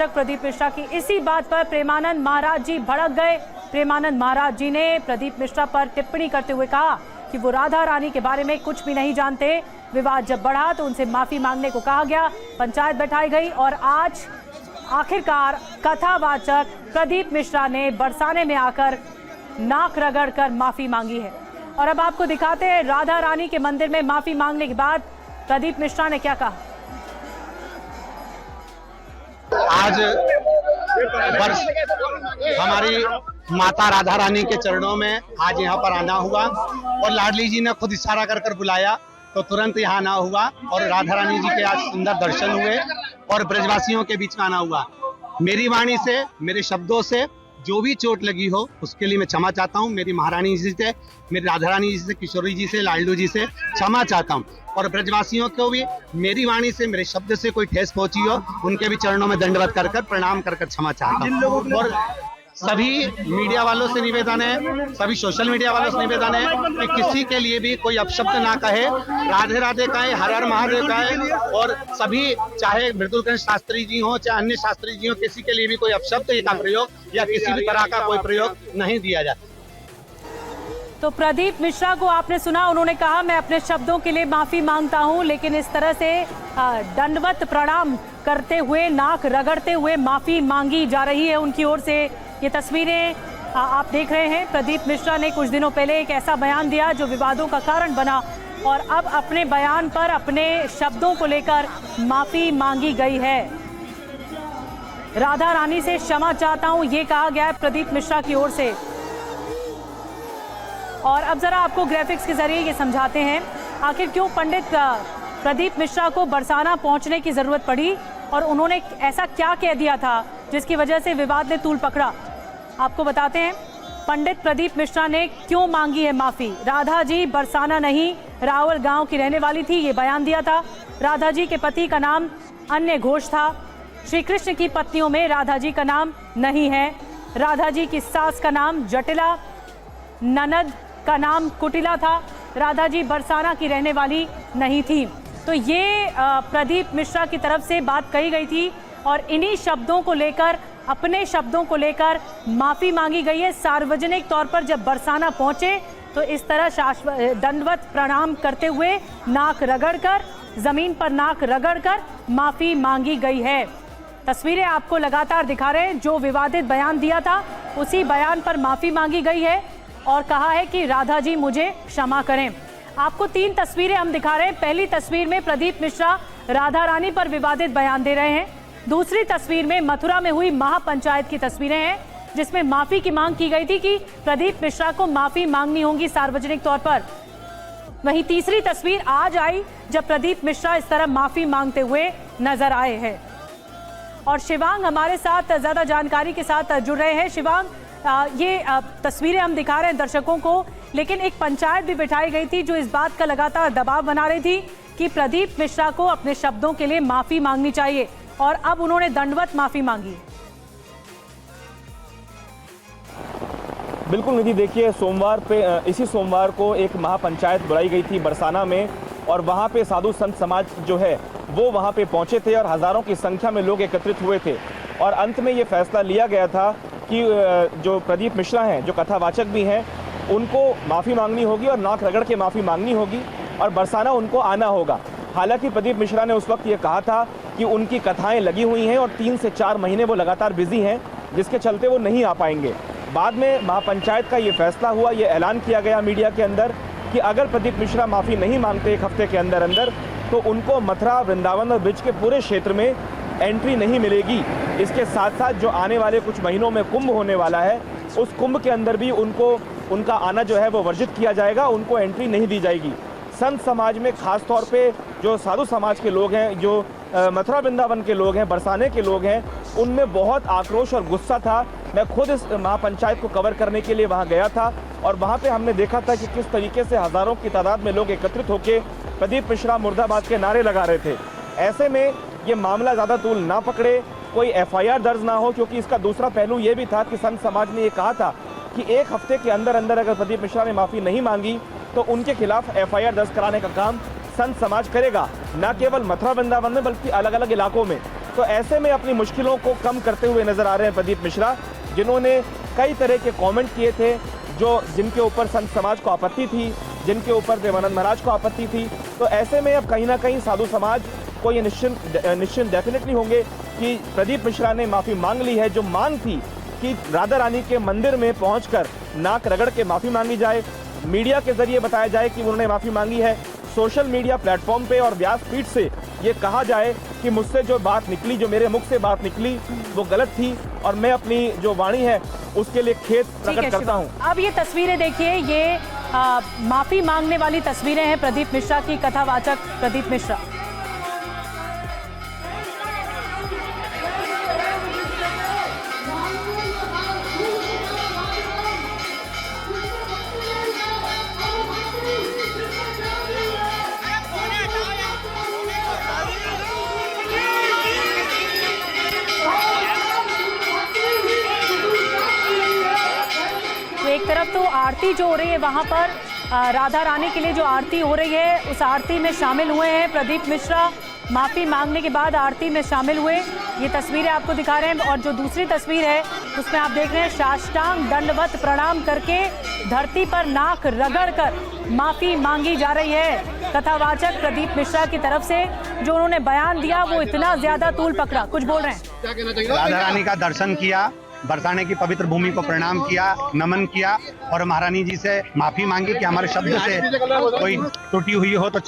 प्रदीप मिश्रा की इसी बात पर प्रेमानंद महाराज जी भड़क गए। प्रेमानंद महाराज जी ने प्रदीप मिश्रा पर टिप्पणी करते हुए कहा कि वो राधा रानी के बारे में कुछ भी नहीं जानते। विवाद जब बढ़ा तो उनसे माफी मांगने को कहा गया, पंचायत बैठाई गई और आज आखिरकार कथावाचक प्रदीप मिश्रा ने बरसाने में आकर नाक रगड़ कर माफी मांगी है। और अब आपको दिखाते हैं राधा रानी के मंदिर में माफी मांगने के बाद प्रदीप मिश्रा ने क्या कहा। आज हमारी माता राधा रानी के चरणों में आज यहाँ पर आना हुआ और लाडली जी ने खुद इशारा कर बुलाया तो तुरंत यहाँ आना हुआ और राधा रानी जी के आज सुंदर दर्शन हुए और ब्रजवासियों के बीच में आना हुआ। मेरी वाणी से, मेरे शब्दों से जो भी चोट लगी हो उसके लिए मैं क्षमा चाहता हूँ। मेरी महारानी जी से, मेरी राधा रानी जी से, किशोरी जी से, लाडलू जी से क्षमा चाहता हूँ और ब्रजवासियों को भी मेरी वाणी से, मेरे शब्द से कोई ठेस पहुंची हो उनके भी चरणों में दंडवत कर प्रणाम कर क्षमा चाहता हूँ। और सभी मीडिया वालों से निवेदन है, सभी सोशल मीडिया वालों से निवेदन है कि किसी के लिए भी कोई अपशब्द ना कहे, राधे राधे कहे, हर हर महादेव कहे और सभी चाहे मृदुलकंठ शास्त्री जी हो चाहे अन्य शास्त्री जी हो, किसी के लिए भी कोई अपशब्द का प्रयोग या किसी भी तरह का कोई प्रयोग नहीं दिया जाता। तो प्रदीप मिश्रा को आपने सुना, उन्होंने कहा मैं अपने शब्दों के लिए माफी मांगता हूं, लेकिन इस तरह से दंडवत प्रणाम करते हुए, नाक रगड़ते हुए माफी मांगी जा रही है उनकी ओर से। ये तस्वीरें आप देख रहे हैं। प्रदीप मिश्रा ने कुछ दिनों पहले एक ऐसा बयान दिया जो विवादों का कारण बना और अब अपने बयान पर, अपने शब्दों को लेकर माफी मांगी गई है। राधा रानी से क्षमा चाहता हूं, ये कहा गया है प्रदीप मिश्रा की ओर से। और अब जरा आपको ग्राफिक्स के जरिए ये समझाते हैं आखिर क्यों पंडित प्रदीप मिश्रा को बरसाना पहुंचने की जरूरत पड़ी और उन्होंने ऐसा क्या कह दिया था जिसकी वजह से विवाद ने तूल पकड़ा। आपको बताते हैं पंडित प्रदीप मिश्रा ने क्यों मांगी है माफी। राधा जी बरसाना नहीं, रावल गांव की रहने वाली थी, ये बयान दिया था। राधा जी के पति का नाम अन्य घोष था। श्री कृष्ण की पत्नियों में राधा जी का नाम नहीं है। राधा जी की सास का नाम जटिला, ननद का नाम कुटिला था। राधा जी बरसाना की रहने वाली नहीं थी। तो ये प्रदीप मिश्रा की तरफ से बात कही गई थी और इन्हीं शब्दों को लेकर, अपने शब्दों को लेकर माफी मांगी गई है। सार्वजनिक तौर पर जब बरसाना पहुंचे तो इस तरह दंडवत प्रणाम करते हुए नाक रगड़कर, जमीन पर नाक रगड़कर माफी मांगी गई है। तस्वीरें आपको लगातार दिखा रहे हैं। जो विवादित बयान दिया था उसी बयान पर माफी मांगी गई है और कहा है कि राधा जी मुझे क्षमा करें। आपको 3 तस्वीरें हम दिखा रहे हैं। पहली तस्वीर में प्रदीप मिश्रा राधा रानी पर विवादित बयान दे रहे हैं। दूसरी तस्वीर में मथुरा में हुई महापंचायत की तस्वीरें हैं जिसमें माफी की मांग की गई थी कि प्रदीप मिश्रा को माफी मांगनी होगी सार्वजनिक तौर पर। वहीं तीसरी तस्वीर आज आई जब प्रदीप मिश्रा इस तरह माफी मांगते हुए नजर आए हैं। और शिवांग हमारे साथ ज्यादा जानकारी के साथ जुड़ रहे हैं। शिवांग, ये तस्वीरें हम दिखा रहे हैं दर्शकों को, लेकिन एक पंचायत भी बिठाई गई थी जो इस बात का लगातार दबाव बना रही थी कि प्रदीप मिश्रा को अपने शब्दों के लिए माफी मांगनी चाहिए और अब उन्होंने दंडवत माफी मांगी। बिल्कुल निधि, देखिए इसी सोमवार को एक महापंचायत बुलाई गई थी बरसाना में और वहाँ पे साधु संत समाज जो है वो वहाँ पे पहुँचे थे और हज़ारों की संख्या में लोग एकत्रित हुए थे और अंत में ये फैसला लिया गया था कि जो प्रदीप मिश्रा हैं, जो कथावाचक भी हैं, उनको माफ़ी मांगनी होगी और नाक रगड़ के माफ़ी मांगनी होगी और बरसाना उनको आना होगा। हालांकि प्रदीप मिश्रा ने उस वक्त ये कहा था कि उनकी कथाएं लगी हुई हैं और 3 से 4 महीने वो लगातार बिजी हैं, जिसके चलते वो नहीं आ पाएंगे। बाद में महापंचायत का ये फैसला हुआ, ये ऐलान किया गया मीडिया के अंदर कि अगर प्रदीप मिश्रा माफ़ी नहीं मांगते 1 हफ्ते के अंदर अंदर तो उनको मथुरा, वृंदावन और ब्रिज के पूरे क्षेत्र में एंट्री नहीं मिलेगी। इसके साथ साथ जो आने वाले कुछ महीनों में कुंभ होने वाला है, उस कुंभ के अंदर भी उनका आना जो है वो वर्जित किया जाएगा, उनको एंट्री नहीं दी जाएगी। संत समाज में खास तौर पे जो साधु समाज के लोग हैं, जो मथुरा वृंदावन के लोग हैं, बरसाने के लोग हैं, उनमें बहुत आक्रोश और गुस्सा था। मैं खुद इस महापंचायत को कवर करने के लिए वहाँ गया था और वहाँ पे हमने देखा था कि किस तरीके से हज़ारों की तादाद में लोग एकत्रित होकर प्रदीप मिश्रा मुर्दाबाद के नारे लगा रहे थे। ऐसे में ये मामला ज़्यादा तूल ना पकड़े, कोई FIR दर्ज ना हो, क्योंकि इसका दूसरा पहलू ये भी था कि संत समाज ने ये कहा था कि 1 हफ्ते के अंदर अंदर अगर प्रदीप मिश्रा ने माफ़ी नहीं मांगी तो उनके खिलाफ FIR दर्ज कराने का काम संत समाज करेगा, न केवल मथुरा वृंदावन में बल्कि अलग अलग इलाकों में। तो ऐसे में अपनी मुश्किलों को कम करते हुए नजर आ रहे हैं प्रदीप मिश्रा, जिन्होंने कई तरह के कमेंट किए थे जिनके ऊपर संत समाज को आपत्ति थी, जिनके ऊपर देवानंद महाराज को आपत्ति थी। तो ऐसे में अब कहीं ना कहीं साधु समाज को ये निश्चिंत डेफिनेटली होंगे कि प्रदीप मिश्रा ने माफ़ी मांग ली है। जो मांग थी कि राधा रानी के मंदिर में पहुंचकर नाक रगड़ के माफ़ी मांगी जाए, मीडिया के जरिए बताया जाए कि उन्होंने माफ़ी मांगी है, सोशल मीडिया प्लेटफॉर्म पे और व्यासपीठ से ये कहा जाए कि मुझसे जो बात निकली, जो मेरे मुख से बात निकली वो गलत थी और मैं अपनी जो वाणी है उसके लिए खेद प्रकट करता हूँ। अब ये तस्वीरें देखिए, ये माफी मांगने वाली तस्वीरें हैं प्रदीप मिश्रा की, कथावाचक प्रदीप मिश्रा। एक तरफ तो आरती जो हो रही है वहां पर राधा रानी के लिए जो आरती हो रही है उस आरती में शामिल हुए हैं प्रदीप मिश्रा। माफ़ी मांगने के बाद आरती में शामिल हुए, ये तस्वीरें आपको दिखा रहे हैं। और जो दूसरी तस्वीर है उसमें आप देख रहे हैं साष्टांग दंडवत प्रणाम करके धरती पर नाक रगड़ कर माफ़ी मांगी जा रही है कथावाचक प्रदीप मिश्रा की तरफ से। जो उन्होंने बयान दिया वो इतना ज्यादा तूल पकड़ा, कुछ बोल रहे हैं। राधा रानी का दर्शन किया, बरसाने की पवित्र भूमि को प्रणाम किया, नमन किया और महारानी जी से माफी मांगी कि हमारे शब्द से कोई त्रुटि हुई हो तो